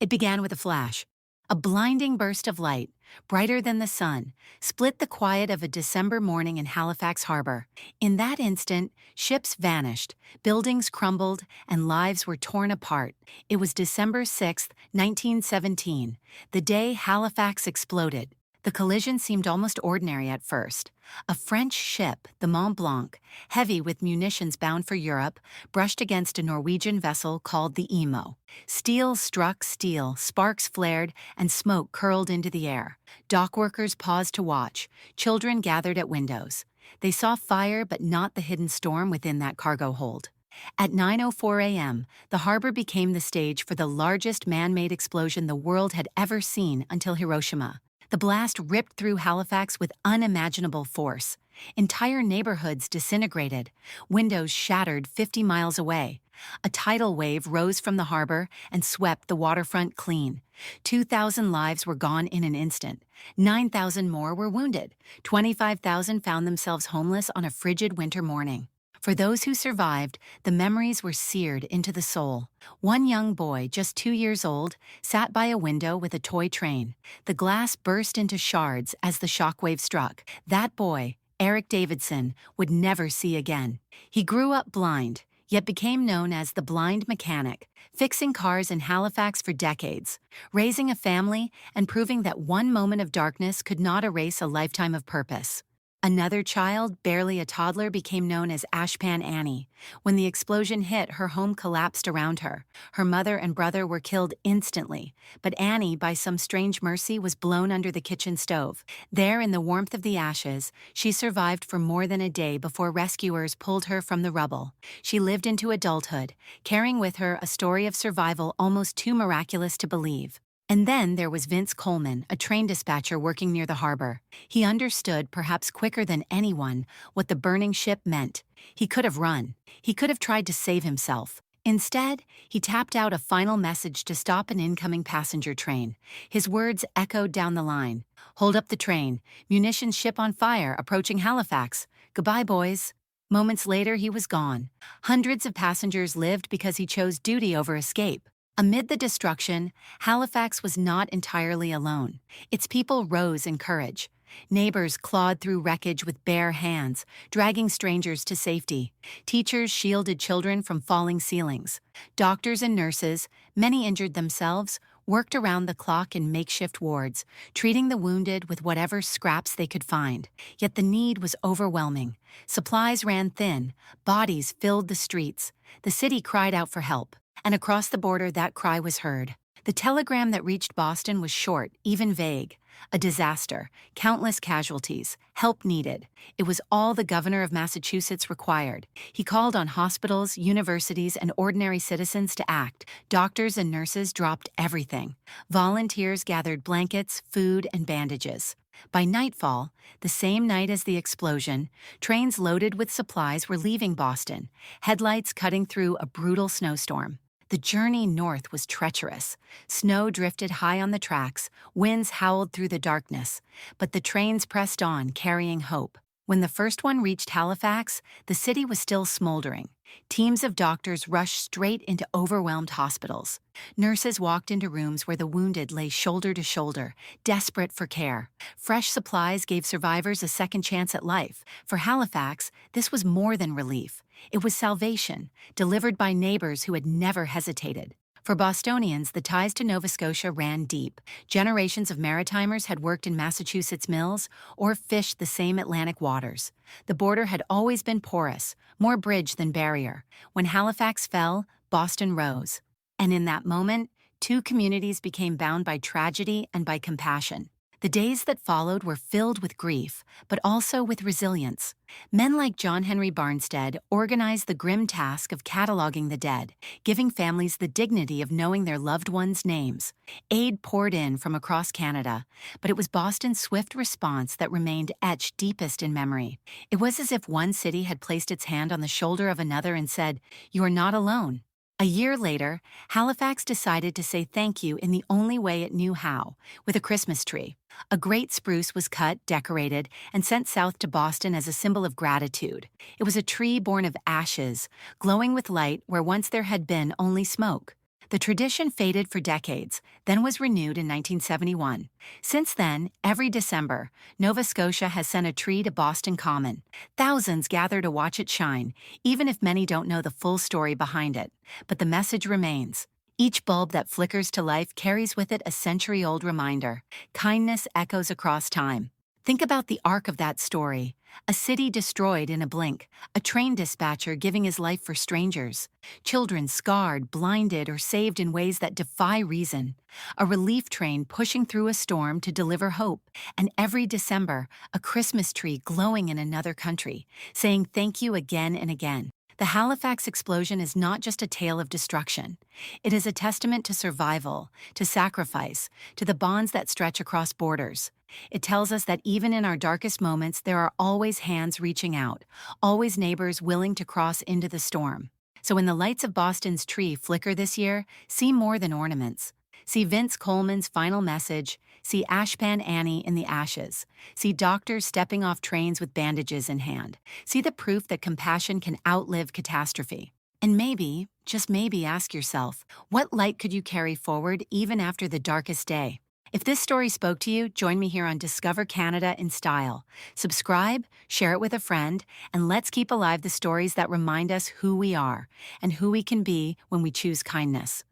It began with a flash. A blinding burst of light, brighter than the sun, split the quiet of a December morning in Halifax Harbour. In that instant, ships vanished, buildings crumbled, and lives were torn apart. It was December 6, 1917, the day Halifax exploded. The collision seemed almost ordinary at first. A French ship, the Mont Blanc, heavy with munitions bound for Europe, brushed against a Norwegian vessel called the Emo. Steel struck steel, sparks flared, and smoke curled into the air. Dockworkers paused to watch. Children gathered at windows. They saw fire but not the hidden storm within that cargo hold. At 9:04 a.m., the harbor became the stage for the largest man-made explosion the world had ever seen until Hiroshima. The blast ripped through Halifax with unimaginable force. Entire neighborhoods disintegrated, windows shattered 50 miles away. A tidal wave rose from the harbor and swept the waterfront clean. 2,000 lives were gone in an instant. 9,000 more were wounded. 25,000 found themselves homeless on a frigid winter morning. For those who survived, the memories were seared into the soul. One young boy, just 2 years old, sat by a window with a toy train. The glass burst into shards as the shockwave struck. That boy, Eric Davidson, would never see again. He grew up blind, yet became known as the blind mechanic, fixing cars in Halifax for decades, raising a family, and proving that one moment of darkness could not erase a lifetime of purpose. Another child, barely a toddler, became known as Ashpan Annie. When the explosion hit, her home collapsed around her. Her mother and brother were killed instantly, but Annie, by some strange mercy, was blown under the kitchen stove. There, in the warmth of the ashes, she survived for more than a day before rescuers pulled her from the rubble. She lived into adulthood, carrying with her a story of survival almost too miraculous to believe. And then there was Vince Coleman, a train dispatcher working near the harbor. He understood, perhaps quicker than anyone, what the burning ship meant. He could have run. He could have tried to save himself. Instead, he tapped out a final message to stop an incoming passenger train. His words echoed down the line. "Hold up the train. Munitions ship on fire, approaching Halifax. Goodbye, boys." Moments later, he was gone. Hundreds of passengers lived because he chose duty over escape. Amid the destruction, Halifax was not entirely alone. Its people rose in courage. Neighbors clawed through wreckage with bare hands, dragging strangers to safety. Teachers shielded children from falling ceilings. Doctors and nurses, many injured themselves, worked around the clock in makeshift wards, treating the wounded with whatever scraps they could find. Yet the need was overwhelming. Supplies ran thin, bodies filled the streets. The city cried out for help. And across the border that cry was heard. The telegram that reached Boston was short, even vague. A disaster, countless casualties, help needed. It was all the governor of Massachusetts required. He called on hospitals, universities, and ordinary citizens to act. Doctors and nurses dropped everything. Volunteers gathered blankets, food, and bandages. By nightfall, the same night as the explosion, trains loaded with supplies were leaving Boston, headlights cutting through a brutal snowstorm. The journey north was treacherous. Snow drifted high on the tracks, winds howled through the darkness, but the trains pressed on, carrying hope. When the first one reached Halifax, the city was still smoldering. Teams of doctors rushed straight into overwhelmed hospitals. Nurses walked into rooms where the wounded lay shoulder to shoulder, desperate for care. Fresh supplies gave survivors a second chance at life. For Halifax, this was more than relief. It was salvation, delivered by neighbors who had never hesitated. For Bostonians, the ties to Nova Scotia ran deep. Generations of maritimers had worked in Massachusetts mills or fished the same Atlantic waters. The border had always been porous, more bridge than barrier. When Halifax fell, Boston rose. And in that moment, two communities became bound by tragedy and by compassion. The days that followed were filled with grief, but also with resilience. Men like John Henry Barnstead organized the grim task of cataloging the dead, giving families the dignity of knowing their loved ones' names. Aid poured in from across Canada, but it was Boston's swift response that remained etched deepest in memory. It was as if one city had placed its hand on the shoulder of another and said, "You are not alone." A year later, Halifax decided to say thank you in the only way it knew how, with a Christmas tree. A great spruce was cut, decorated, and sent south to Boston as a symbol of gratitude. It was a tree born of ashes, glowing with light where once there had been only smoke. The tradition faded for decades, then was renewed in 1971. Since then, every December, Nova Scotia has sent a tree to Boston Common. Thousands gather to watch it shine, even if many don't know the full story behind it. But the message remains. Each bulb that flickers to life carries with it a century-old reminder. Kindness echoes across time. Think about the arc of that story. A city destroyed in a blink, a train dispatcher giving his life for strangers, children scarred, blinded, or saved in ways that defy reason, a relief train pushing through a storm to deliver hope, and every December, a Christmas tree glowing in another country, saying thank you again and again. The Halifax explosion is not just a tale of destruction. It is a testament to survival, to sacrifice, to the bonds that stretch across borders. It tells us that even in our darkest moments, there are always hands reaching out, always neighbors willing to cross into the storm. So when the lights of Boston's tree flicker this year, see more than ornaments. See Vince Coleman's final message, see Ashpan Annie in the ashes, see doctors stepping off trains with bandages in hand, see the proof that compassion can outlive catastrophe. And maybe, just maybe ask yourself, what light could you carry forward even after the darkest day? If this story spoke to you, join me here on Discover Canada in Style. Subscribe, share it with a friend, and let's keep alive the stories that remind us who we are and who we can be when we choose kindness.